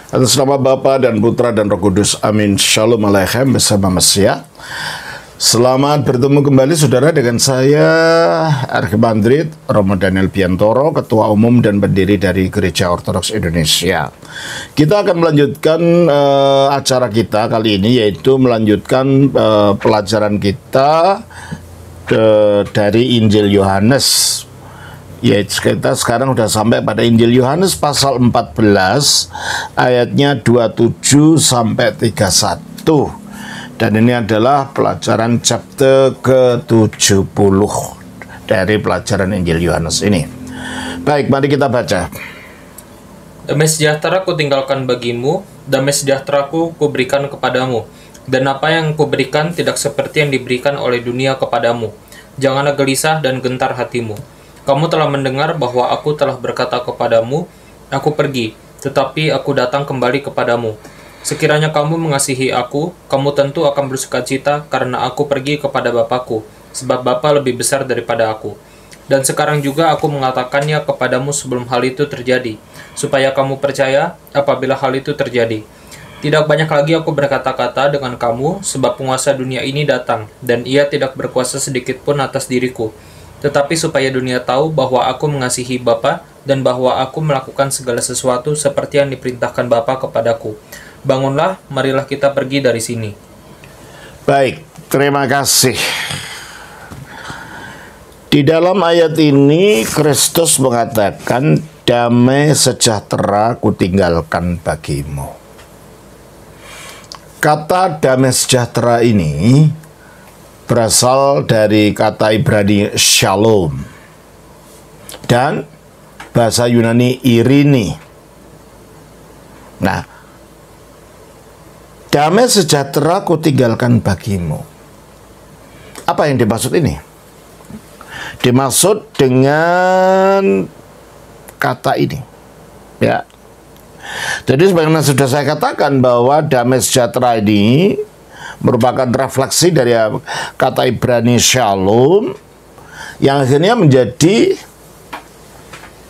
Atas nama Bapa dan Putra dan Roh Kudus, amin. Shalom Aleichem bersama Mesia. Selamat bertemu kembali saudara dengan saya Archimandrit Romo Daniel Biantoro, Ketua Umum dan pendiri dari Gereja Ortodoks Indonesia. Kita akan melanjutkan acara kita kali ini, yaitu melanjutkan pelajaran kita dari Injil Yohanes. Ya, kita sekarang sudah sampai pada Injil Yohanes pasal 14 ayatnya 27 sampai 31. Dan ini adalah pelajaran chapter ke-70 dari pelajaran Injil Yohanes ini. Baik, mari kita baca. Damai sejahtera ku tinggalkan bagimu, damai sejahteraku kuberikan kepadamu. Dan apa yang kuberikan tidak seperti yang diberikan oleh dunia kepadamu. Janganlah gelisah dan gentar hatimu. Kamu telah mendengar bahwa aku telah berkata kepadamu, aku pergi, tetapi aku datang kembali kepadamu. Sekiranya kamu mengasihi aku, kamu tentu akan bersukacita karena aku pergi kepada Bapa-Ku, sebab Bapa lebih besar daripada aku. Dan sekarang juga aku mengatakannya kepadamu sebelum hal itu terjadi, supaya kamu percaya apabila hal itu terjadi. Tidak banyak lagi aku berkata-kata dengan kamu, sebab penguasa dunia ini datang, dan ia tidak berkuasa sedikit pun atas diriku. Tetapi supaya dunia tahu bahwa aku mengasihi Bapa dan bahwa aku melakukan segala sesuatu seperti yang diperintahkan Bapa kepadaku. Bangunlah, marilah kita pergi dari sini. Baik, terima kasih. Di dalam ayat ini Kristus mengatakan, damai sejahtera kutinggalkan bagimu. Kata damai sejahtera ini berasal dari kata Ibrani shalom dan bahasa Yunani irini. Nah, damai sejahtera kutinggalkan bagimu. Apa yang dimaksud ini? Dimaksud dengan kata ini, ya. Jadi sebagaimana sudah saya katakan bahwa damai sejahtera ini merupakan refleksi dari kata Ibrani shalom yang akhirnya menjadi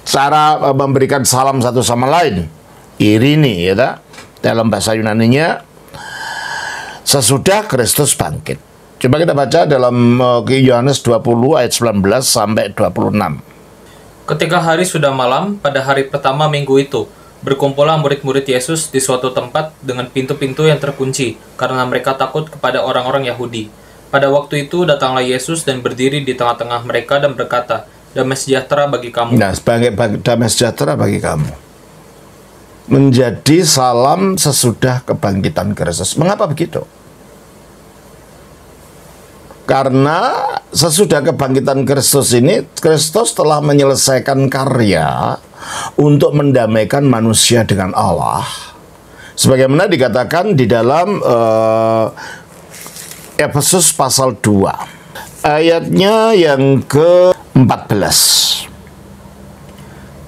cara memberikan salam satu sama lain, irini, ya, dalam bahasa Yunaninya sesudah Kristus bangkit. Coba kita baca dalam Yohanes 20 ayat 19 sampai 26. Ketika hari sudah malam, pada hari pertama minggu itu, berkumpullah murid-murid Yesus di suatu tempat dengan pintu-pintu yang terkunci, karena mereka takut kepada orang-orang Yahudi. Pada waktu itu datanglah Yesus dan berdiri di tengah-tengah mereka dan berkata, damai sejahtera bagi kamu. Nah, sebagai damai sejahtera bagi kamu. Menjadi salam sesudah kebangkitan Kristus. Mengapa begitu? Karena sesudah kebangkitan Kristus ini, Kristus telah menyelesaikan karya untuk mendamaikan manusia dengan Allah. Sebagaimana dikatakan di dalam Efesus pasal 2. Ayatnya yang ke-14.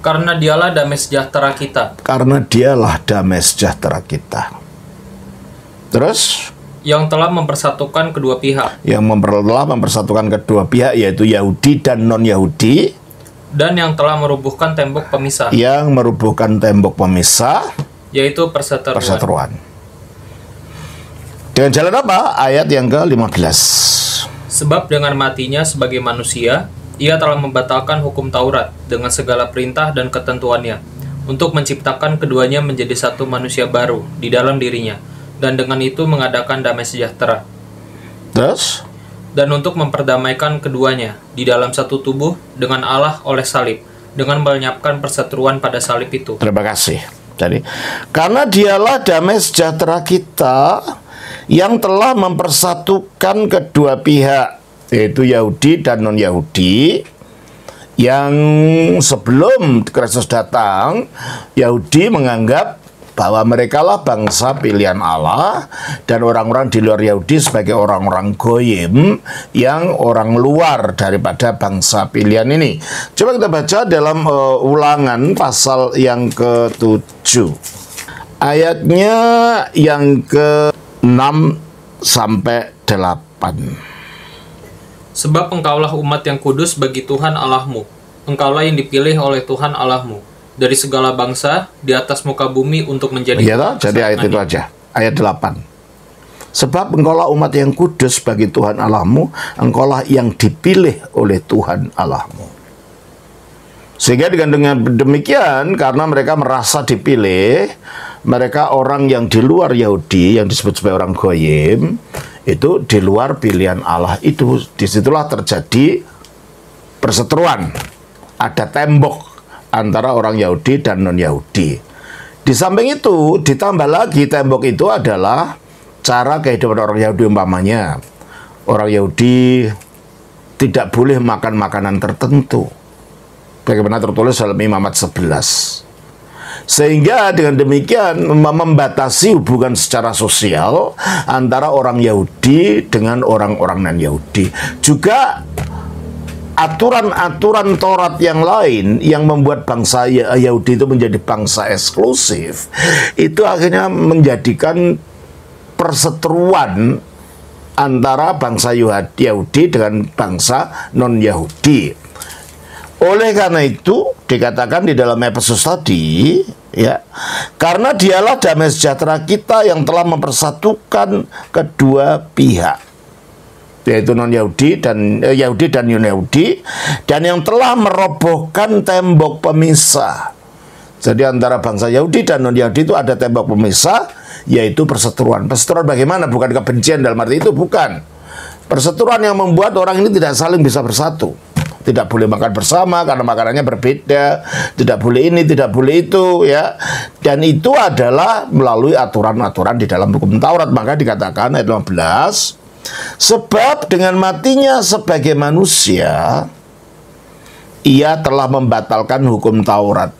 Karena dialah damai sejahtera kita. Karena dialah damai sejahtera kita. Terus? Yang telah mempersatukan kedua pihak. Yang telah mempersatukan kedua pihak, yaitu Yahudi dan non-Yahudi. Dan yang telah merubuhkan tembok pemisah. Yang merubuhkan tembok pemisah. Yaitu perseteruan. Dengan jalan apa? Ayat yang ke-15. Sebab dengan matinya sebagai manusia, ia telah membatalkan hukum Taurat dengan segala perintah dan ketentuannya, untuk menciptakan keduanya menjadi satu manusia baru di dalam dirinya, dan dengan itu mengadakan damai sejahtera. Terus? Dan untuk memperdamaikan keduanya di dalam satu tubuh dengan Allah oleh salib, dengan melenyapkan perseteruan pada salib itu. Terima kasih. Jadi, karena dialah damai sejahtera kita yang telah mempersatukan kedua pihak, yaitu Yahudi dan non-Yahudi, yang sebelum Kristus datang, Yahudi menganggap bahwa mereka lah bangsa pilihan Allah dan orang-orang di luar Yahudi sebagai orang-orang goyim yang orang luar daripada bangsa pilihan ini. Coba kita baca dalam Ulangan pasal yang ke-7. Ayatnya yang ke-6 sampai 8. Sebab engkaulah umat yang kudus bagi Tuhan Allahmu. Engkaulah yang dipilih oleh Tuhan Allahmu. dari segala bangsa di atas muka bumi untuk menjadi Iya toh? Jadi ayat itu aja. Ayat 8. Sebab engkaulah umat yang kudus bagi Tuhan Allahmu, engkaulah yang dipilih oleh Tuhan Allahmu. Sehingga dengan demikian, karena mereka merasa dipilih, mereka orang yang di luar Yahudi, yang disebut sebagai orang Goyim, itu di luar pilihan Allah itu. Disitulah terjadi perseteruan. Ada tembok antara orang Yahudi dan non-Yahudi. Di samping itu, ditambah lagi tembok itu adalah cara kehidupan orang Yahudi umpamanya. Orang Yahudi tidak boleh makan makanan tertentu. Bagaimana tertulis dalam Imamat 11. Sehingga dengan demikian membatasi hubungan secara sosial antara orang Yahudi dengan orang-orang non-Yahudi. Juga aturan-aturan Taurat yang lain yang membuat bangsa Yahudi itu menjadi bangsa eksklusif, itu akhirnya menjadikan perseteruan antara bangsa Yahudi dengan bangsa non-Yahudi. Oleh karena itu dikatakan di dalam Efesus tadi, ya, karena dialah damai sejahtera kita yang telah mempersatukan kedua pihak, yaitu non-Yahudi dan Yahudi dan non-Yahudi, dan yang telah merobohkan tembok pemisah. Jadi antara bangsa Yahudi dan non-Yahudi itu ada tembok pemisah, yaitu perseteruan. Perseteruan bagaimana? Bukan kebencian dalam arti itu, bukan. Perseteruan yang membuat orang ini tidak saling bisa bersatu. Tidak boleh makan bersama karena makanannya berbeda, tidak boleh ini, tidak boleh itu, ya. Dan itu adalah melalui aturan-aturan di dalam hukum Taurat. Maka dikatakan ayat 15, sebab dengan matinya sebagai manusia, ia telah membatalkan hukum Taurat.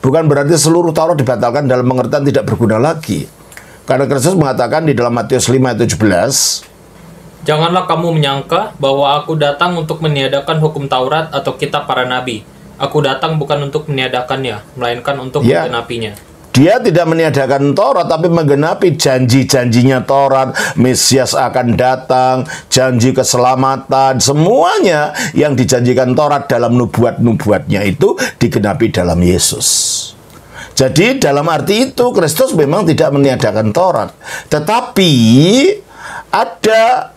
Bukan berarti seluruh Taurat dibatalkan dalam pengertian tidak berguna lagi. Karena Kristus mengatakan di dalam Matius 5 ayat 17, janganlah kamu menyangka bahwa aku datang untuk meniadakan hukum Taurat atau kitab para nabi. Aku datang bukan untuk meniadakannya, melainkan untuk menggenapinya. Dia tidak meniadakan Taurat, tapi menggenapi janji-janjinya Taurat. Mesias akan datang, janji keselamatan, semuanya yang dijanjikan Taurat dalam nubuat-nubuatnya itu digenapi dalam Yesus. Jadi dalam arti itu Kristus memang tidak meniadakan Taurat, tetapi ada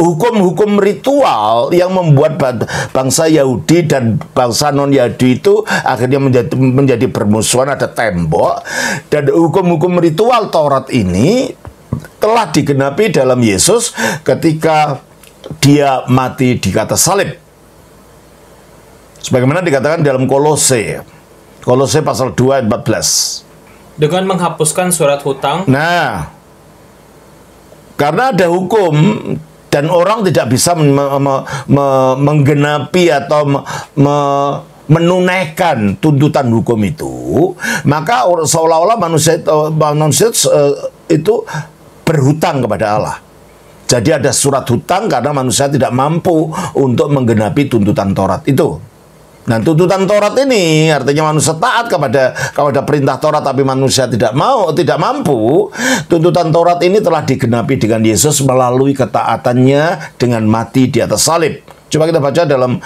hukum-hukum ritual yang membuat bangsa Yahudi dan bangsa non-Yahudi itu akhirnya menjadi bermusuhan, ada tembok. Dan hukum-hukum ritual Taurat ini telah digenapi dalam Yesus ketika dia mati di atas salib. Sebagaimana dikatakan dalam Kolose pasal 2 ayat 14. Dengan menghapuskan surat hutang. Nah, karena ada hukum dan orang tidak bisa menggenapi atau menunaikan tuntutan hukum itu, maka seolah-olah manusia itu berhutang kepada Allah. Jadi ada surat hutang karena manusia tidak mampu untuk menggenapi tuntutan Taurat itu. Nah, tuntutan Taurat ini artinya manusia taat kepada perintah Taurat, tapi manusia tidak mampu. Tuntutan Taurat ini telah digenapi dengan Yesus melalui ketaatannya dengan mati di atas salib. Coba kita baca dalam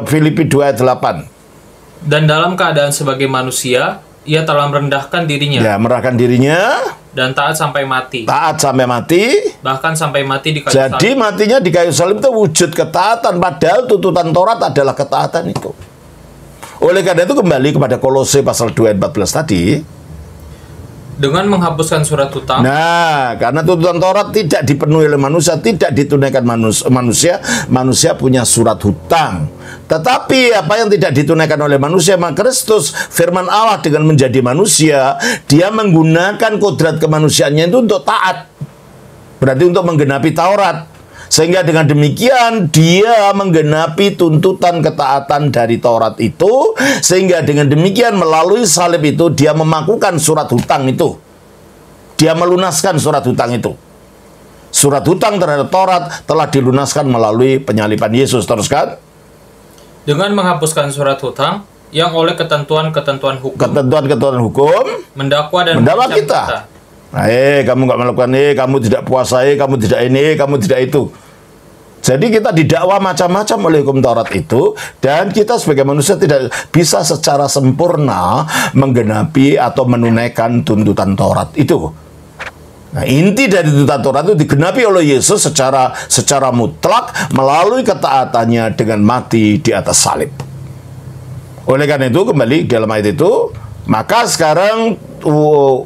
Filipi 2 ayat 8. Dan dalam keadaan sebagai manusia, ia telah merendahkan dirinya. Ya, merendahkan dirinya. Dan taat sampai mati. Taat sampai mati. Bahkan sampai mati di kayu salib. Jadi matinya di kayu salib itu wujud ketaatan. Padahal tuntutan Taurat adalah ketaatan itu. Oleh karena itu kembali kepada Kolose pasal 2 ayat 14 tadi. Dengan menghapuskan surat hutang. Nah, karena tuntutan Taurat tidak dipenuhi oleh manusia, tidak ditunaikan manusia punya surat hutang. Tetapi apa yang tidak ditunaikan oleh manusia, maka Kristus, firman Allah dengan menjadi manusia, dia menggunakan kodrat kemanusiaannya itu untuk taat. Berarti untuk menggenapi Taurat. Sehingga dengan demikian dia menggenapi tuntutan ketaatan dari Taurat itu. Sehingga dengan demikian melalui salib itu dia memakukan surat hutang itu. Dia melunaskan surat hutang itu. Surat hutang terhadap Taurat telah dilunaskan melalui penyaliban Yesus. Teruskan. Dengan menghapuskan surat hutang yang oleh ketentuan-ketentuan hukum mendakwa kita. Nah, kamu nggak melakukan ini, kamu tidak puasa, kamu tidak ini, kamu tidak itu. Jadi kita didakwa macam-macam oleh hukum Taurat itu, dan kita sebagai manusia tidak bisa secara sempurna menggenapi atau menunaikan tuntutan Taurat itu. Nah, inti dari tuntutan Taurat itu digenapi oleh Yesus secara mutlak melalui ketaatannya dengan mati di atas salib. Oleh karena itu, kembali dalam ayat itu, maka sekarang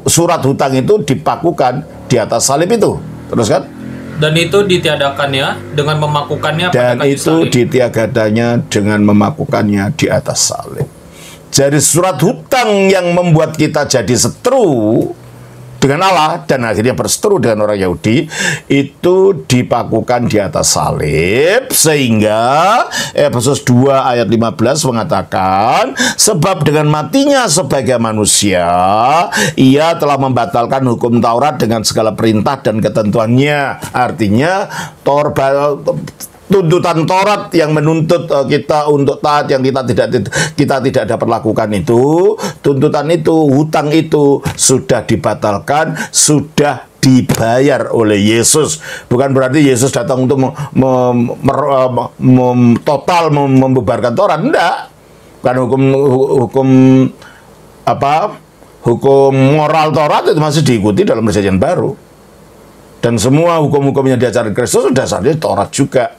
surat hutang itu dipakukan di atas salib itu. Terus kan? Dan itu ditiadakannya dengan memakukannya pada Dan kayu itu salib. ditiadakannya dengan memakukannya di atas salib. Jadi surat hutang yang membuat kita jadi seteru dengan Allah dan akhirnya berseteru dengan orang Yahudi itu dipakukan di atas salib, sehingga Efesus 2 ayat 15 mengatakan, sebab dengan matinya sebagai manusia ia telah membatalkan hukum Taurat dengan segala perintah dan ketentuannya. Artinya tuntutan Taurat yang menuntut kita untuk taat yang kita tidak dapat lakukan itu, tuntutan itu, hutang itu sudah dibatalkan, sudah dibayar oleh Yesus. Bukan berarti Yesus datang untuk total membubarkan Taurat, enggak. Kan hukum moral Taurat itu masih diikuti dalam Perjanjian Baru. Dan semua hukum-hukum yang diajarkan Kristus sudah dasarnya Taurat juga.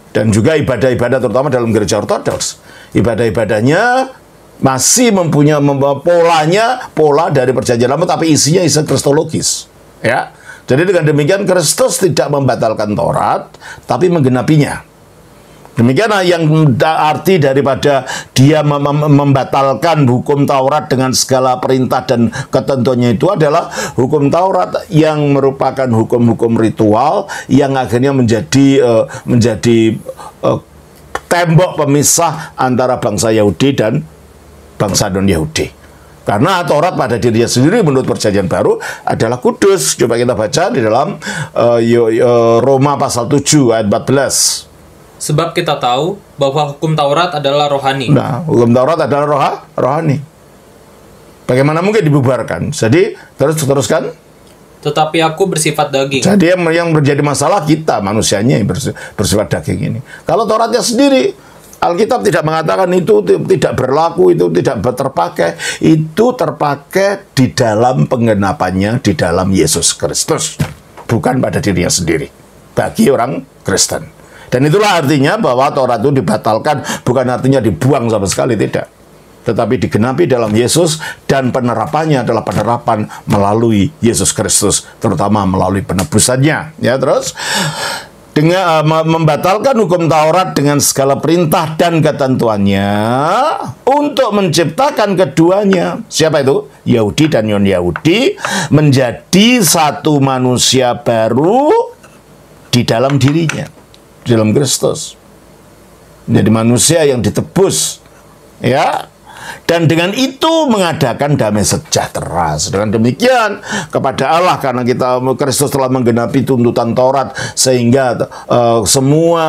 Dan juga ibadah-ibadah terutama dalam gereja ortodoks. Ibadah-ibadahnya masih mempunyai pola dari Perjanjian Lama, tapi isinya isi kristologis. Ya. Jadi dengan demikian Kristus tidak membatalkan Taurat, tapi menggenapinya. Demikianlah yang arti daripada dia membatalkan hukum Taurat dengan segala perintah dan ketentuannya itu adalah hukum Taurat yang merupakan hukum-hukum ritual yang akhirnya menjadi tembok pemisah antara bangsa Yahudi dan bangsa non-Yahudi. Karena Taurat pada dirinya sendiri menurut Perjanjian Baru adalah kudus. Coba kita baca di dalam Roma pasal 7 ayat 14. Sebab kita tahu bahwa hukum Taurat adalah rohani. Nah, hukum Taurat adalah rohani. Bagaimana mungkin dibubarkan? Jadi, teruskan. Tetapi aku bersifat daging. Jadi yang menjadi masalah kita, manusianya yang bersifat daging ini. Kalau Tauratnya sendiri, Alkitab tidak mengatakan itu tidak berlaku, itu tidak terpakai. Itu terpakai di dalam penggenapannya, di dalam Yesus Kristus. Bukan pada dirinya sendiri. Bagi orang Kristen. Dan itulah artinya bahwa Taurat itu dibatalkan, bukan artinya dibuang sama sekali, tidak. Tetapi digenapi dalam Yesus, dan penerapannya adalah penerapan melalui Yesus Kristus, terutama melalui penebusannya. Ya, terus dengan membatalkan hukum Taurat dengan segala perintah dan ketentuannya untuk menciptakan keduanya. Siapa itu? Yahudi dan non-Yahudi menjadi satu manusia baru di dalam dirinya. Dalam Kristus menjadi manusia yang ditebus, ya, dan dengan itu mengadakan damai sejahtera. Dengan demikian kepada Allah, karena Kristus telah menggenapi tuntutan Taurat sehingga semua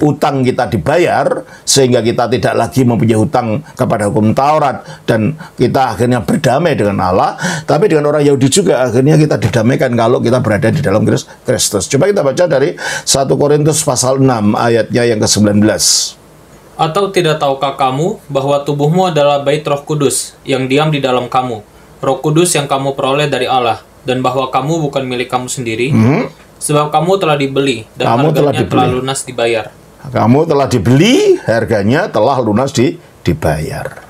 utang kita dibayar, sehingga kita tidak lagi mempunyai hutang kepada hukum Taurat, dan kita akhirnya berdamai dengan Allah. Tapi dengan orang Yahudi juga akhirnya kita didamaikan kalau kita berada di dalam Kristus. Coba kita baca dari 1 Korintus pasal 6 ayatnya yang ke-19. Atau tidak tahukah kamu bahwa tubuhmu adalah bait Roh Kudus yang diam di dalam kamu, Roh Kudus yang kamu peroleh dari Allah, dan bahwa kamu bukan milik kamu sendiri, sebab kamu telah dibeli dan harganya telah lunas dibayar. Kamu telah dibeli, harganya telah lunas dibayar.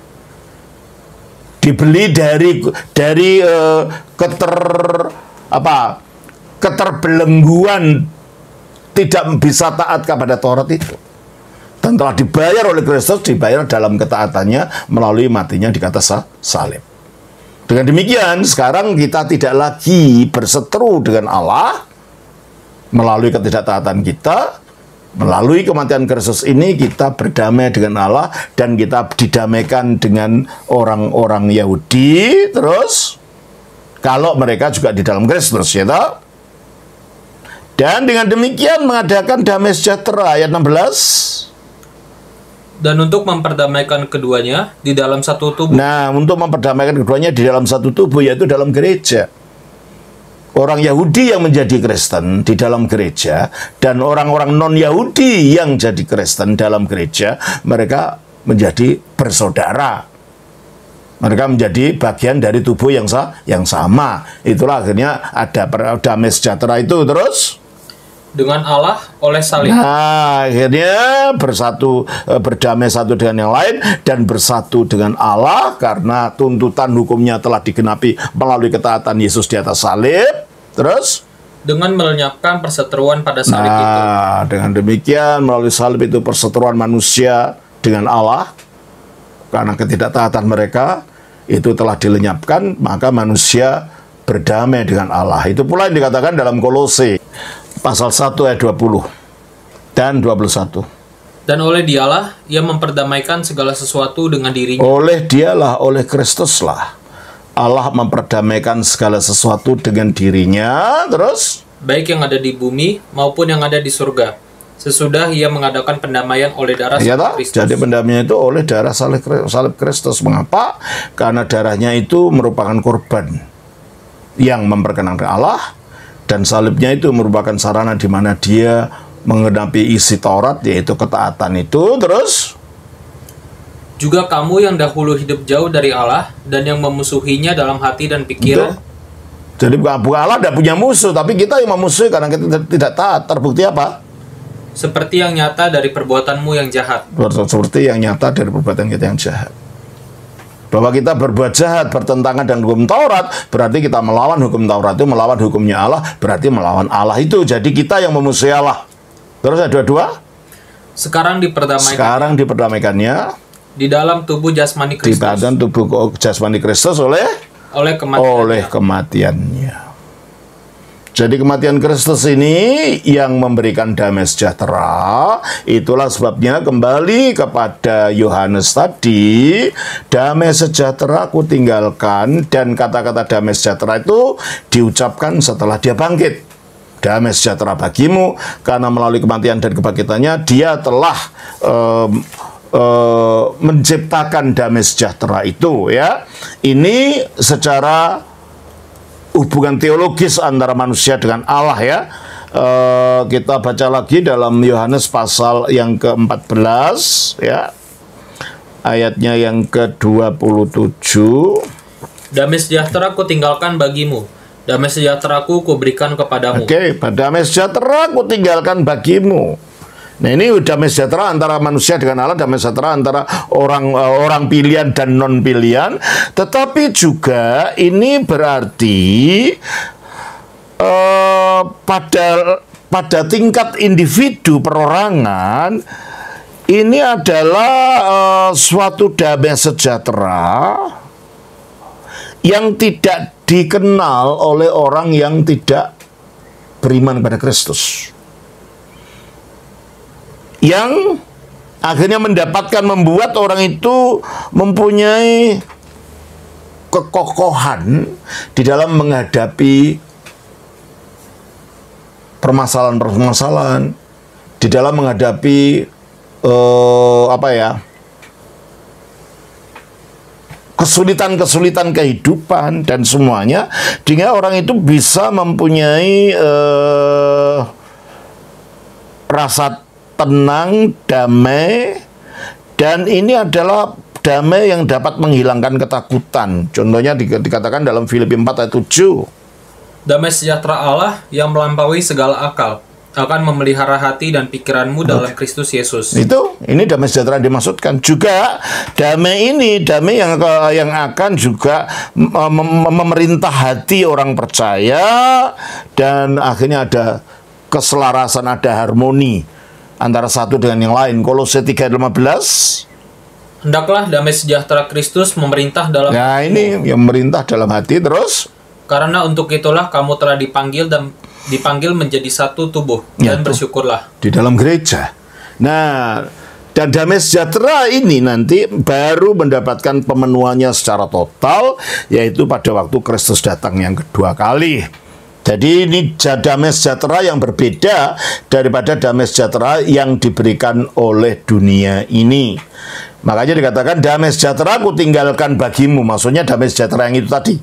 Dibeli dari keterbelengguan tidak bisa taat kepada Taurat itu. Dan telah dibayar oleh Kristus, dibayar dalam ketaatannya melalui matinya di atas salib. Dengan demikian, sekarang kita tidak lagi berseteru dengan Allah melalui ketidaktaatan kita. Melalui kematian Kristus ini kita berdamai dengan Allah dan kita didamaikan dengan orang-orang Yahudi. Terus, kalau mereka juga di dalam Kristus, ya toh? Dan dengan demikian mengadakan damai sejahtera, ayat 16. Dan untuk memperdamaikan keduanya di dalam satu tubuh. Nah, untuk memperdamaikan keduanya di dalam satu tubuh, yaitu dalam gereja. orang Yahudi yang menjadi Kristen di dalam gereja dan orang-orang non-Yahudi yang jadi Kristen dalam gereja, mereka menjadi bersaudara. Mereka menjadi bagian dari tubuh yang sama. Itulah akhirnya ada damai sejahtera itu terus dengan Allah oleh salib. Nah, akhirnya bersatu, berdamai satu dengan yang lain dan bersatu dengan Allah karena tuntutan hukumnya telah digenapi melalui ketaatan Yesus di atas salib. Terus dengan melenyapkan perseteruan pada salib itu. Nah, dengan demikian melalui salib itu perseteruan manusia dengan Allah karena ketidaktaatan mereka itu telah dilenyapkan, maka manusia berdamai dengan Allah. Itu pula yang dikatakan dalam Kolose pasal 1 ayat 20 dan 21. Dan oleh dialah ia memperdamaikan segala sesuatu dengan dirinya. Oleh dialah, oleh Kristuslah Allah memperdamaikan segala sesuatu dengan dirinya. Terus baik yang ada di bumi maupun yang ada di surga, sesudah ia mengadakan pendamaian oleh darah salib Kristus. Jadi pendamaian itu oleh darah salib Kristus. Mengapa? Karena darahnya itu merupakan korban yang memperkenankan Allah, dan salibnya itu merupakan sarana di mana dia menggenapi isi Taurat, yaitu ketaatan itu. Terus juga kamu yang dahulu hidup jauh dari Allah dan yang memusuhinya dalam hati dan pikiran. Jadi bukan Allah tidak punya musuh, tapi kita yang memusuhi karena kita tidak taat. Terbukti apa? Seperti yang nyata dari perbuatanmu yang jahat. Seperti yang nyata dari perbuatan kita yang jahat. Bahwa kita berbuat jahat, bertentangan dengan hukum Taurat, berarti kita melawan hukum Taurat itu, melawan hukumnya Allah, berarti melawan Allah itu. Jadi kita yang memusuhi Allah. Terus ada dua. Sekarang diperdamaikannya di dalam tubuh jasmani Kristus. Di dalam tubuh jasmani Kristus oleh kematiannya. Jadi kematian Kristus ini yang memberikan damai sejahtera. Itulah sebabnya kembali kepada Yohanes tadi, damai sejahtera ku tinggalkan, dan kata-kata damai sejahtera itu diucapkan setelah dia bangkit. Damai sejahtera bagimu, karena melalui kematian dan kebangkitannya dia telah menciptakan damai sejahtera itu, ya. Ini secara hubungan teologis antara manusia dengan Allah, ya. Kita baca lagi dalam Yohanes pasal yang ke-14, ya. Ayatnya yang ke-27. Damai sejahtera ku tinggalkan bagimu, damai sejahteraku ku berikan kepadamu. Oke, damai sejahtera ku tinggalkan bagimu. Nah, ini damai sejahtera antara manusia dengan Allah, damai sejahtera antara orang pilihan dan non pilihan. Tetapi juga ini berarti pada tingkat individu perorangan ini adalah suatu damai sejahtera yang tidak dikenal oleh orang yang tidak beriman pada Kristus, yang akhirnya membuat orang itu mempunyai kekokohan di dalam menghadapi permasalahan-permasalahan, di dalam menghadapi kesulitan-kesulitan kehidupan dan semuanya, sehingga orang itu bisa mempunyai rasa tenang, damai, dan ini adalah damai yang dapat menghilangkan ketakutan. Contohnya dikatakan dalam Filipi 4 ayat 7. Damai sejahtera Allah yang melampaui segala akal akan memelihara hati dan pikiranmu dalam Kristus Yesus. Ini damai sejahtera yang dimaksudkan. Juga damai yang akan juga memerintah hati orang percaya, dan akhirnya ada keselarasan, ada harmoni antara satu dengan yang lain. Kolose 3:15. Hendaklah damai sejahtera Kristus memerintah dalam hatimu. Ini yang memerintah dalam hati. Terus karena untuk itulah kamu telah dipanggil menjadi satu tubuh, dan bersyukurlah di dalam gereja. Nah, dan damai sejahtera ini nanti baru mendapatkan pemenuhannya secara total, yaitu pada waktu Kristus datang yang kedua kali. Jadi ini damai sejahtera yang berbeda daripada damai sejahtera yang diberikan oleh dunia ini. Makanya dikatakan damai sejahtera ku tinggalkan bagimu. Maksudnya damai sejahtera yang itu tadi.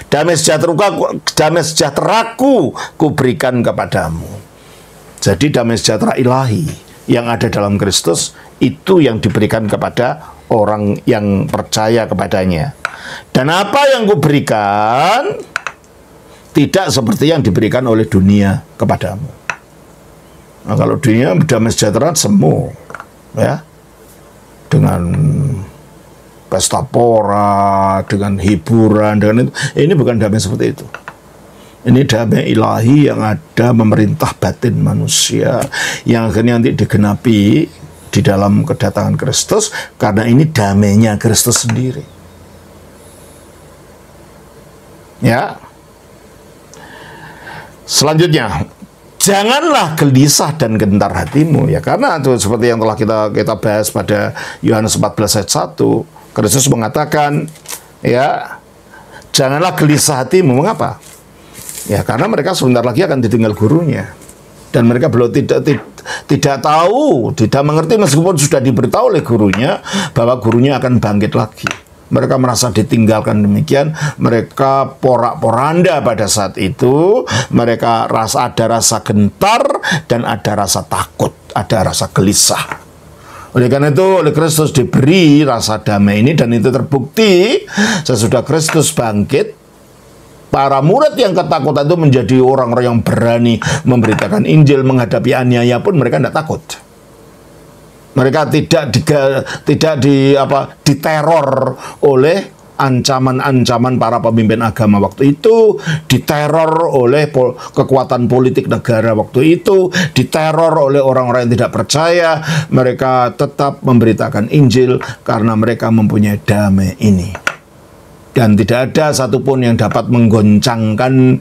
Damai sejahteraku kuberikan kepadamu. Jadi damai sejahtera ilahi yang ada dalam Kristus itu yang diberikan kepada orang yang percaya kepadanya. Dan apa yang kuberikan tidak seperti yang diberikan oleh dunia kepadamu. Nah, kalau dunia damai sejahtera semu, ya, dengan pesta pora, dengan hiburan, dengan itu. Ini bukan damai seperti itu. Ini damai ilahi yang ada memerintah batin manusia, yang akhirnya nanti digenapi di dalam kedatangan Kristus, karena ini damainya Kristus sendiri. Ya. Selanjutnya, janganlah gelisah dan gentar hatimu, ya, karena itu seperti yang telah kita bahas pada Yohanes 14 ayat 1. Kristus mengatakan, ya, janganlah gelisah hatimu. Mengapa? Ya, karena mereka sebentar lagi akan ditinggal gurunya. Dan mereka belum tidak tahu, tidak mengerti meskipun sudah diberitahu oleh gurunya bahwa gurunya akan bangkit lagi. Mereka merasa ditinggalkan demikian, mereka porak-poranda pada saat itu, mereka ada rasa gentar dan ada rasa takut, ada rasa gelisah. Oleh karena itu, oleh Kristus diberi rasa damai ini, dan itu terbukti sesudah Kristus bangkit. Para murid yang ketakutan itu menjadi orang-orang yang berani memberitakan Injil, menghadapi aniaya pun mereka tidak takut. Mereka tidak diteror oleh ancaman-ancaman para pemimpin agama waktu itu, diteror oleh kekuatan politik negara waktu itu, diteror oleh orang-orang yang tidak percaya. Mereka tetap memberitakan Injil karena mereka mempunyai damai ini. Dan tidak ada satupun yang dapat menggoncangkan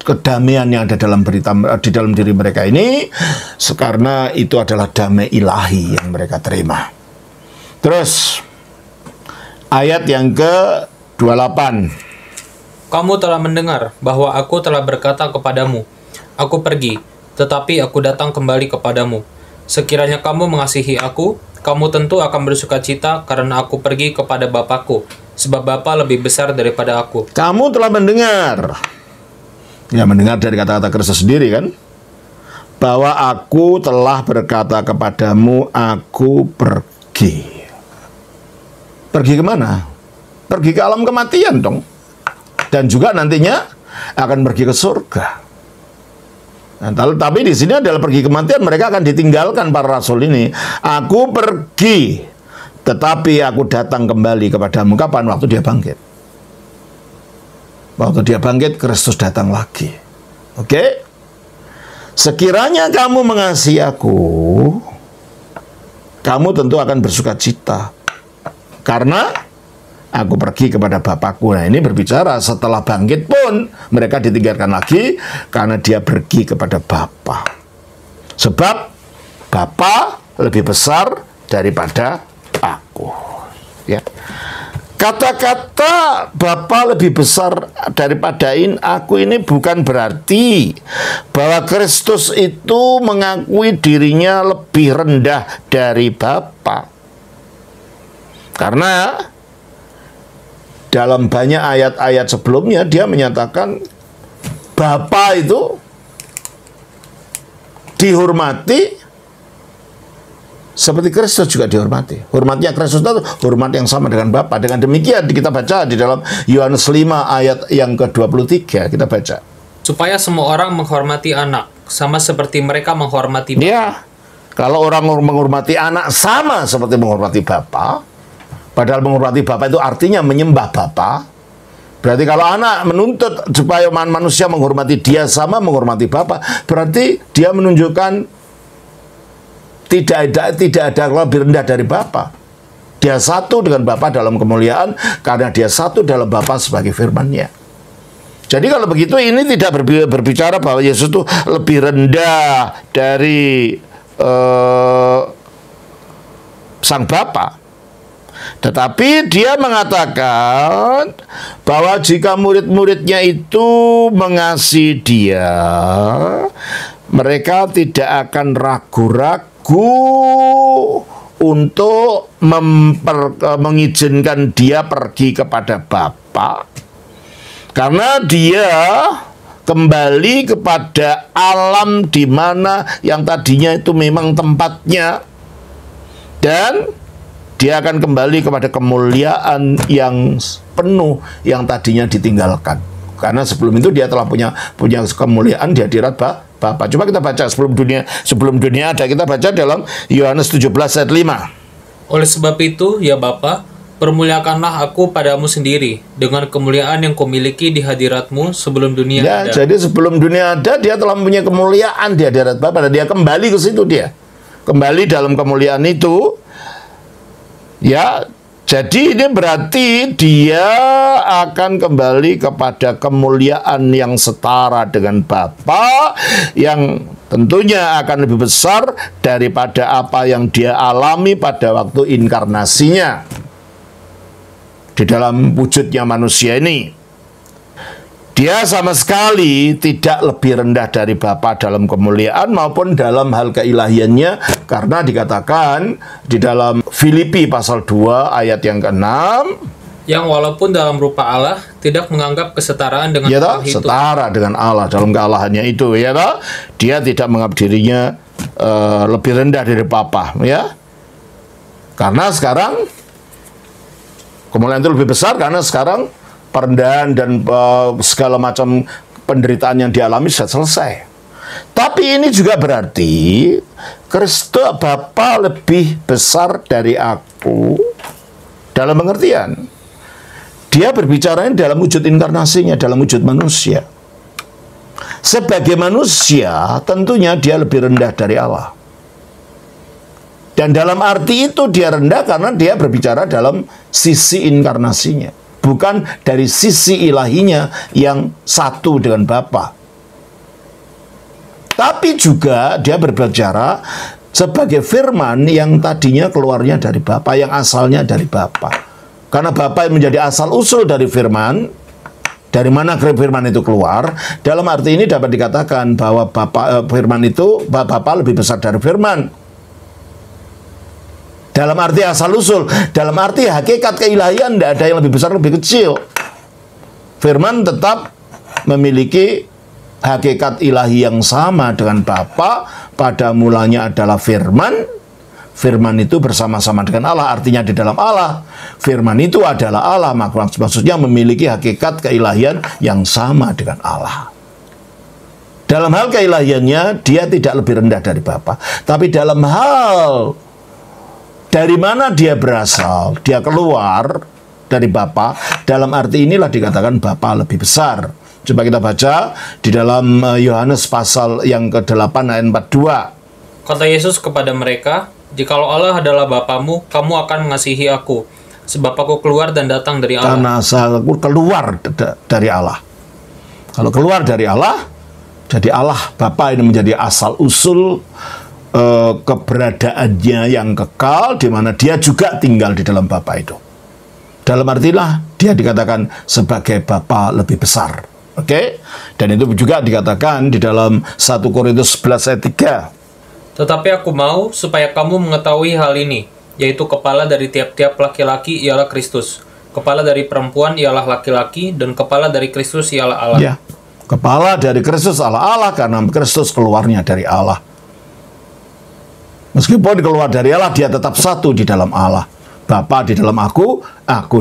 kedamaian yang ada di dalam diri mereka ini, karena itu adalah damai ilahi yang mereka terima. Terus ayat yang ke-28. Kamu telah mendengar bahwa aku telah berkata kepadamu, aku pergi, tetapi aku datang kembali kepadamu. Sekiranya kamu mengasihi aku, kamu tentu akan bersukacita karena aku pergi kepada Bapakku, sebab Bapa lebih besar daripada aku. Kamu telah mendengar. Ya, mendengar dari kata-kata Kristus sendiri kan, bahwa aku telah berkata kepadamu, aku pergi. Pergi kemana? Pergi ke alam kematian dong. Dan juga nantinya akan pergi ke surga. Nah, tapi di sini adalah pergi kematian, mereka akan ditinggalkan para rasul ini. Aku pergi, tetapi aku datang kembali kepadamu. Kapan? Waktu dia bangkit. Waktu dia bangkit, Kristus datang lagi. Oke? Sekiranya kamu mengasihi aku, kamu tentu akan bersukacita. Karena aku pergi kepada Bapakku. Nah, ini berbicara setelah bangkit pun mereka ditinggalkan lagi karena dia pergi kepada Bapa. Sebab Bapa lebih besar daripada aku. Ya. Kata-kata Bapa lebih besar daripada aku ini bukan berarti bahwa Kristus itu mengakui dirinya lebih rendah dari Bapa. Karena dalam banyak ayat-ayat sebelumnya dia menyatakan Bapa itu dihormati seperti Kristus juga dihormati. Hormatnya Kristus itu hormat yang sama dengan Bapa. Dengan demikian kita baca di dalam Yohanes 5 ayat yang ke-23, kita baca. Supaya semua orang menghormati anak, sama seperti mereka menghormati Bapa. Ya, kalau orang menghormati anak sama seperti menghormati Bapa, padahal menghormati Bapa itu artinya menyembah Bapa. Berarti kalau anak menuntut supaya manusia menghormati dia sama menghormati Bapa, berarti dia menunjukkan tidak ada lebih rendah dari Bapa. Dia satu dengan Bapa dalam kemuliaan karena dia satu dalam Bapa sebagai firman-Nya. Jadi kalau begitu ini tidak berbicara bahwa Yesus itu lebih rendah dari Sang Bapa. Tetapi dia mengatakan bahwa jika murid-muridnya itu mengasihi dia, mereka tidak akan ragu-ragu untuk mengizinkan dia pergi kepada Bapa. Karena dia kembali kepada alam di mana yang tadinya itu memang tempatnya, dan dia akan kembali kepada kemuliaan yang penuh yang tadinya ditinggalkan. Karena sebelum itu dia telah punya kemuliaan di hadirat Bapa. Coba kita baca sebelum dunia ada, kita baca dalam Yohanes 17 ayat 5. Oleh sebab itu, ya Bapa, permuliakanlah aku padamu sendiri dengan kemuliaan yang kumiliki di hadiratmu sebelum dunia ada. Jadi sebelum dunia ada, dia telah mempunyai kemuliaan di hadirat Bapa, dan dia kembali ke situ, dia kembali dalam kemuliaan itu. Ya, jadi ini berarti dia akan kembali kepada kemuliaan yang setara dengan Bapa, yang tentunya akan lebih besar daripada apa yang dia alami pada waktu inkarnasinya di dalam wujudnya manusia ini. Dia sama sekali tidak lebih rendah dari Bapa dalam kemuliaan maupun dalam hal keilahiannya, karena dikatakan di dalam Filipi pasal 2 ayat yang ke-6, yang walaupun dalam rupa Allah tidak menganggap kesetaraan dengan Allah itu setara dengan Allah dalam kealahannya itu, ya toh? Dia tidak menganggap dirinya lebih rendah dari Bapa, ya. Karena sekarang kemuliaan itu lebih besar, karena sekarang perendahan dan segala macam penderitaan yang dialami sudah selesai. Tapi ini juga berarti Kristus Bapa lebih besar dari aku, dalam pengertian dia berbicara dalam wujud inkarnasinya, dalam wujud manusia. Sebagai manusia tentunya dia lebih rendah dari Allah. Dan dalam arti itu dia rendah karena dia berbicara dalam sisi inkarnasinya, bukan dari sisi ilahinya yang satu dengan Bapa. Tapi juga dia berbicara sebagai firman yang tadinya keluarnya dari Bapa, yang asalnya dari Bapa. Karena Bapa yang menjadi asal usul dari firman, dari mana firman itu keluar, dalam arti ini dapat dikatakan bahwa firman itu, Bapa lebih besar dari firman. Dalam arti asal-usul, dalam arti hakikat keilahian, tidak ada yang lebih besar, lebih kecil. Firman tetap memiliki hakikat ilahi yang sama dengan Bapa. Pada mulanya adalah firman. Firman itu bersama-sama dengan Allah, artinya di dalam Allah. Firman itu adalah Allah, maksudnya memiliki hakikat keilahian yang sama dengan Allah. Dalam hal keilahiannya, dia tidak lebih rendah dari Bapa. Tapi dalam hal dari mana dia berasal, dia keluar dari Bapa, dalam arti inilah dikatakan Bapa lebih besar. Coba kita baca di dalam Yohanes pasal yang ke-8 ayat 42. Kata Yesus kepada mereka, "Jikalau Allah adalah Bapamu, kamu akan mengasihi aku, sebab aku keluar dan datang dari Allah." Karena aku keluar dari Allah. Kalau keluar dari Allah, jadi Allah Bapa ini menjadi asal usul keberadaannya yang kekal, di mana dia juga tinggal di dalam Bapa itu. Dalam artilah dia dikatakan sebagai Bapa lebih besar. Oke? Dan itu juga dikatakan di dalam 1 Korintus 11 ayat 3. Tetapi aku mau supaya kamu mengetahui hal ini, yaitu kepala dari tiap-tiap laki-laki ialah Kristus, kepala dari perempuan ialah laki-laki, dan kepala dari Kristus ialah Allah. Ya, kepala dari Kristus Allah, karena Kristus keluarnya dari Allah. Meskipun keluar dari Allah, dia tetap satu di dalam Allah. Bapa di dalam aku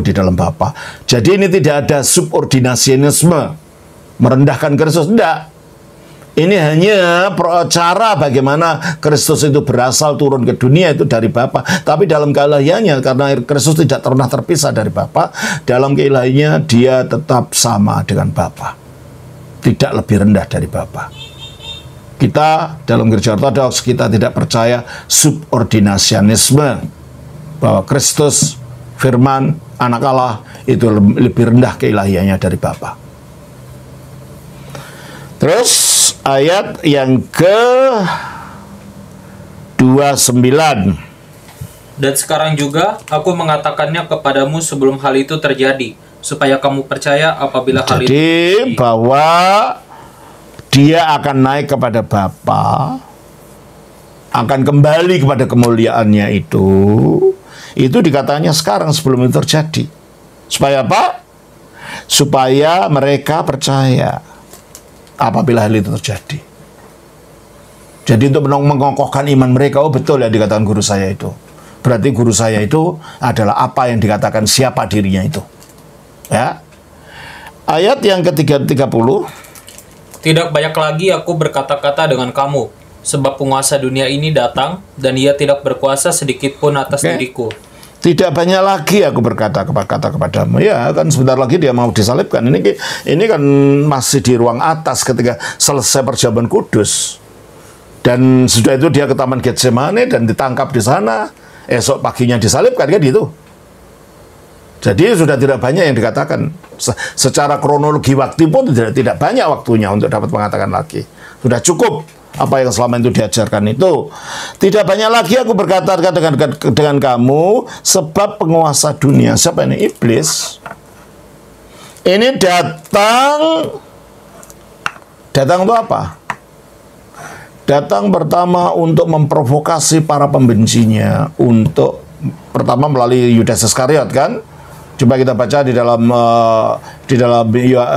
di dalam Bapa. Jadi ini tidak ada subordinasianisme, merendahkan Kristus, tidak. Ini hanya cara bagaimana Kristus itu berasal turun ke dunia itu dari Bapa. Tapi dalam keilahiannya, karena Kristus tidak pernah terpisah dari Bapa, dalam keilahiannya dia tetap sama dengan Bapa, tidak lebih rendah dari Bapa. Kita dalam Gereja Ortodoks, kita tidak percaya subordinasianisme, bahwa Kristus, firman, anak Allah itu lebih rendah keilahiannya dari Bapa. Terus ayat yang ke-29. Dan sekarang juga aku mengatakannya kepadamu sebelum hal itu terjadi, supaya kamu percaya apabila hal itu terjadi. Jadi bahwa dia akan naik kepada Bapa, akan kembali kepada kemuliaannya itu dikatanya sekarang sebelum itu terjadi. Supaya apa? supaya mereka percaya apabila hal itu terjadi. Jadi untuk mengokohkan iman mereka, oh betul ya dikatakan guru saya itu. Berarti guru saya itu adalah apa yang dikatakan siapa dirinya itu. Ya. Ayat yang ke-30. Tidak banyak lagi aku berkata-kata dengan kamu, sebab penguasa dunia ini datang, dan ia tidak berkuasa sedikit pun atas diriku. Tidak banyak lagi aku berkata kepadamu. Ya, kan sebentar lagi dia mau disalibkan. Ini kan masih di ruang atas ketika selesai perjamuan kudus. Dan sudah itu dia ke Taman Getsemane dan ditangkap di sana. Esok paginya disalibkan, kan gitu. Jadi sudah tidak banyak yang dikatakan. Secara kronologi waktu pun tidak banyak waktunya untuk dapat mengatakan lagi. Sudah cukup apa yang selama itu diajarkan itu. Tidak banyak lagi aku berkata dengan kamu, sebab penguasa dunia. Siapa ini? Iblis. Ini datang untuk apa? Datang pertama untuk memprovokasi para pembencinya, untuk pertama melalui Yudas Iskariot, kan? Coba kita baca di dalam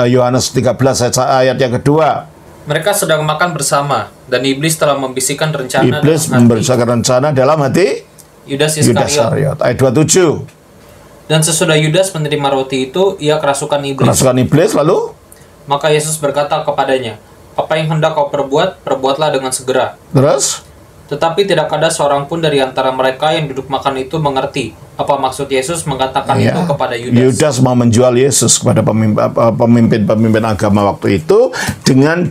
Yohanes 13 ayat yang kedua. Mereka sedang makan bersama, dan iblis telah membisikkan rencana. Iblis memberikan rencana dalam hati Yudas Iskariot. Ayat 27. Dan sesudah Yudas menerima roti itu, ia kerasukan iblis. Kerasukan iblis, lalu? Maka Yesus berkata kepadanya, apa yang hendak kau perbuat, perbuatlah dengan segera. Terus? Tetapi tidak ada seorang pun dari antara mereka yang duduk makan itu mengerti apa maksud Yesus mengatakan itu kepada Yudas. Yudas mau menjual Yesus kepada pemimpin agama waktu itu dengan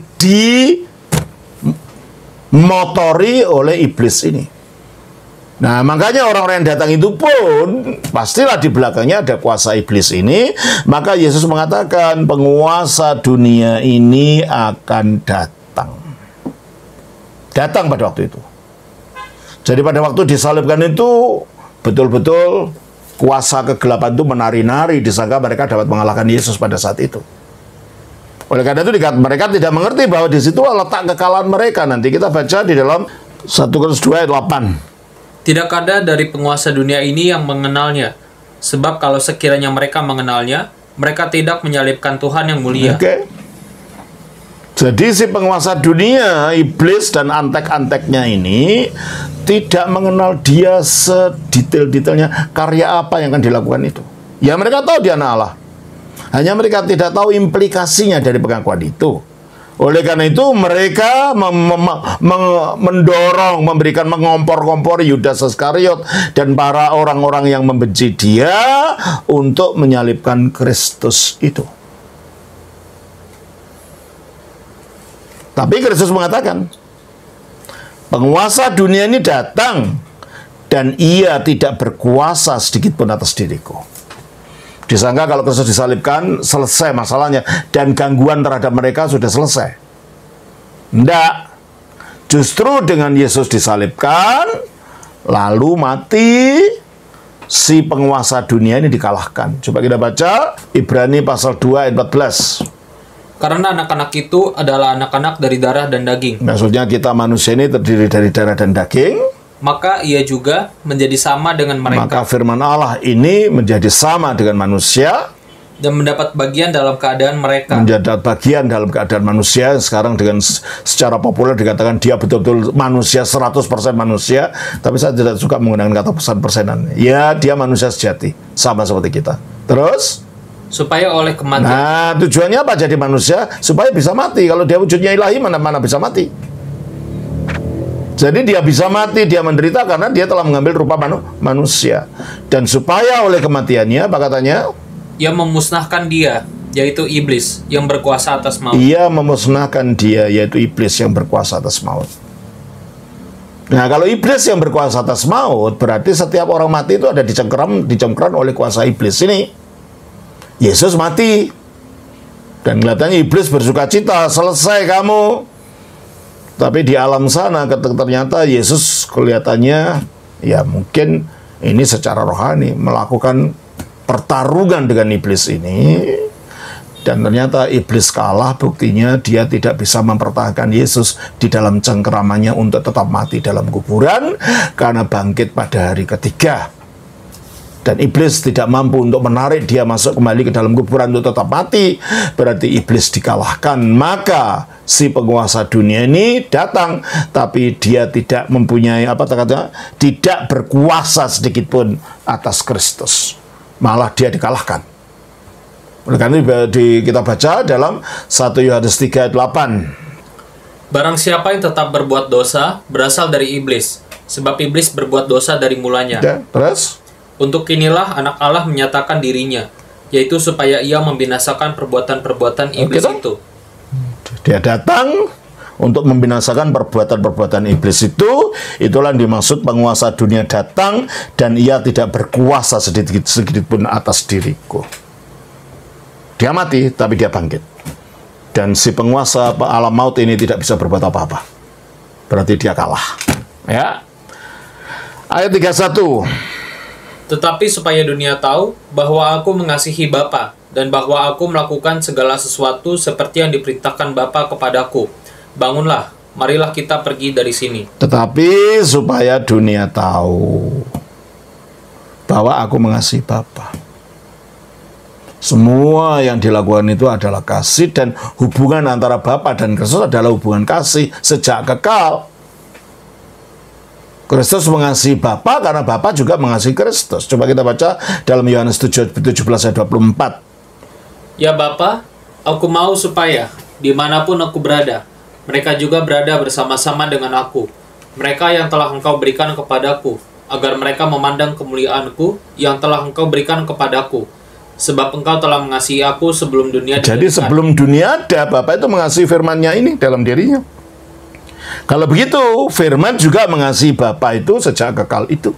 dimotori oleh iblis ini. Nah, makanya orang-orang yang datang itu pun pastilah di belakangnya ada kuasa iblis ini. Maka Yesus mengatakan penguasa dunia ini akan datang. Datang pada waktu itu. Jadi pada waktu disalibkan itu betul-betul kuasa kegelapan itu menari-nari, disangka mereka dapat mengalahkan Yesus pada saat itu. Oleh karena itu mereka tidak mengerti bahwa di situ letak kekalahan mereka. Nanti kita baca di dalam 1 Korintus 2 ayat 8. Tidak ada dari penguasa dunia ini yang mengenalnya. Sebab kalau sekiranya mereka mengenalnya, mereka tidak menyalibkan Tuhan yang mulia. Jadi si penguasa dunia, iblis dan antek-anteknya ini tidak mengenal dia sedetail-detailnya karya apa yang akan dilakukan itu. Ya mereka tahu dia anak Allah. Hanya mereka tidak tahu implikasinya dari pengakuan itu. Oleh karena itu mereka mendorong, memberikan mengompor-kompor Yudas Iskariot dan para orang-orang yang membenci dia untuk menyalibkan Kristus itu. Tapi Kristus mengatakan, penguasa dunia ini datang dan ia tidak berkuasa sedikit pun atas diriku. Disangka kalau Kristus disalibkan, selesai masalahnya. Dan gangguan terhadap mereka sudah selesai. Tidak. Justru dengan Yesus disalibkan, lalu mati, si penguasa dunia ini dikalahkan. Coba kita baca, Ibrani pasal 2 ayat 14. Karena anak-anak itu adalah anak-anak dari darah dan daging. Maksudnya kita manusia ini terdiri dari darah dan daging. Maka ia juga menjadi sama dengan mereka. Maka firman Allah ini menjadi sama dengan manusia. Dan mendapat bagian dalam keadaan mereka. Mendapat bagian dalam keadaan manusia. Sekarang dengan secara populer dikatakan dia betul-betul manusia, 100% manusia. Tapi saya tidak suka menggunakan kata persen-persenan. Ya, dia manusia sejati. Sama seperti kita. Terus? Supaya oleh kematian. Nah, tujuannya apa jadi manusia? Supaya bisa mati. Kalau dia wujudnya ilahi, mana bisa mati. Jadi dia bisa mati, dia menderita karena dia telah mengambil rupa manusia. Dan supaya oleh kematiannya, apa katanya? Ia memusnahkan dia, yaitu iblis, yang berkuasa atas maut. Ia memusnahkan dia, yaitu iblis yang berkuasa atas maut. Nah, kalau iblis yang berkuasa atas maut, berarti setiap orang mati itu ada dicengkeram oleh kuasa iblis ini. Yesus mati. Dan kelihatannya iblis bersuka cita, selesai kamu. Tapi di alam sana ternyata Yesus kelihatannya ya mungkin ini secara rohani melakukan pertarungan dengan iblis ini. Dan ternyata iblis kalah, buktinya dia tidak bisa mempertahankan Yesus di dalam cengkeramannya untuk tetap mati dalam kuburan karena bangkit pada hari ketiga. dan iblis tidak mampu untuk menarik dia masuk kembali ke dalam kuburan untuk tetap mati, berarti iblis dikalahkan. Maka si penguasa dunia ini datang, tapi dia tidak mempunyai tidak berkuasa sedikit pun atas Kristus, malah dia dikalahkan. Oleh karena itu kita baca dalam 1 Yohanes 3 ayat 8. Barang siapa yang tetap berbuat dosa berasal dari iblis, sebab iblis berbuat dosa dari mulanya. Ya, terus Untuk inilah anak Allah menyatakan dirinya, yaitu supaya ia membinasakan perbuatan-perbuatan iblis itu. dia datang untuk membinasakan perbuatan-perbuatan iblis itu. Itulah yang dimaksud penguasa dunia datang, dan ia tidak berkuasa sedikit pun atas diriku. Dia mati, tapi dia bangkit. Dan si penguasa alam maut ini tidak bisa berbuat apa-apa. Berarti dia kalah. Ya. Ayat 31. Tetapi supaya dunia tahu bahwa aku mengasihi Bapa, dan bahwa aku melakukan segala sesuatu seperti yang diperintahkan Bapa kepadaku. Bangunlah, marilah kita pergi dari sini. Tetapi supaya dunia tahu bahwa aku mengasihi Bapa. Semua yang dilakukan itu adalah kasih, dan hubungan antara Bapa dan Kristus adalah hubungan kasih sejak kekal. Kristus mengasihi Bapa karena Bapa juga mengasihi Kristus. Coba kita baca dalam Yohanes 17 ayat 24. Ya Bapa, aku mau supaya dimanapun aku berada, mereka juga berada bersama-sama dengan aku. Mereka yang telah Engkau berikan kepadaku, agar mereka memandang kemuliaanku yang telah Engkau berikan kepadaku. Sebab Engkau telah mengasihi aku sebelum dunia didirikan. Jadi sebelum dunia ada, Bapa itu mengasihi firman-Nya ini dalam dirinya. Kalau begitu, firman juga mengasihi Bapa itu sejak kekal itu.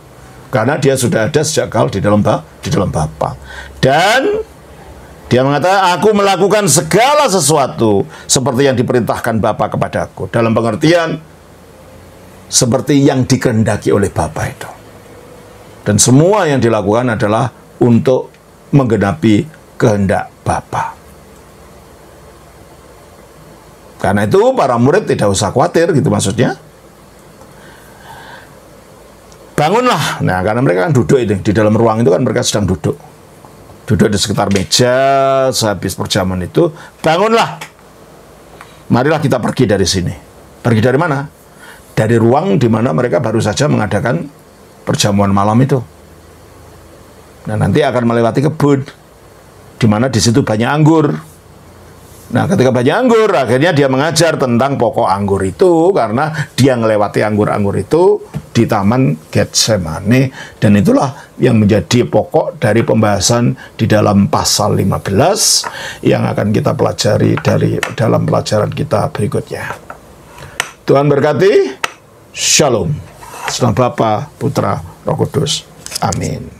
Karena dia sudah ada sejak kekal di dalam Bapa. Dan dia mengatakan, aku melakukan segala sesuatu seperti yang diperintahkan Bapa kepadaku. Dalam pengertian, seperti yang dikehendaki oleh Bapa itu. Dan semua yang dilakukan adalah untuk menggenapi kehendak Bapa. Karena itu para murid tidak usah khawatir, gitu maksudnya. Bangunlah. Nah, karena mereka kan duduk itu di dalam ruang itu kan mereka sedang duduk. Duduk di sekitar meja sehabis perjamuan itu. Bangunlah. Marilah kita pergi dari sini. Pergi dari mana? Dari ruang di mana mereka baru saja mengadakan perjamuan malam itu. Nah, nanti akan melewati kebun, di mana di situ banyak anggur. Nah, ketika banyak anggur, akhirnya dia mengajar tentang pokok anggur itu, karena dia melewati anggur-anggur itu di Taman Getsemane. Dan itulah yang menjadi pokok dari pembahasan di dalam pasal 15 yang akan kita pelajari dalam pelajaran kita berikutnya. Tuhan berkati. Shalom. Selamat Bapa, Putra, Roh Kudus. Amin.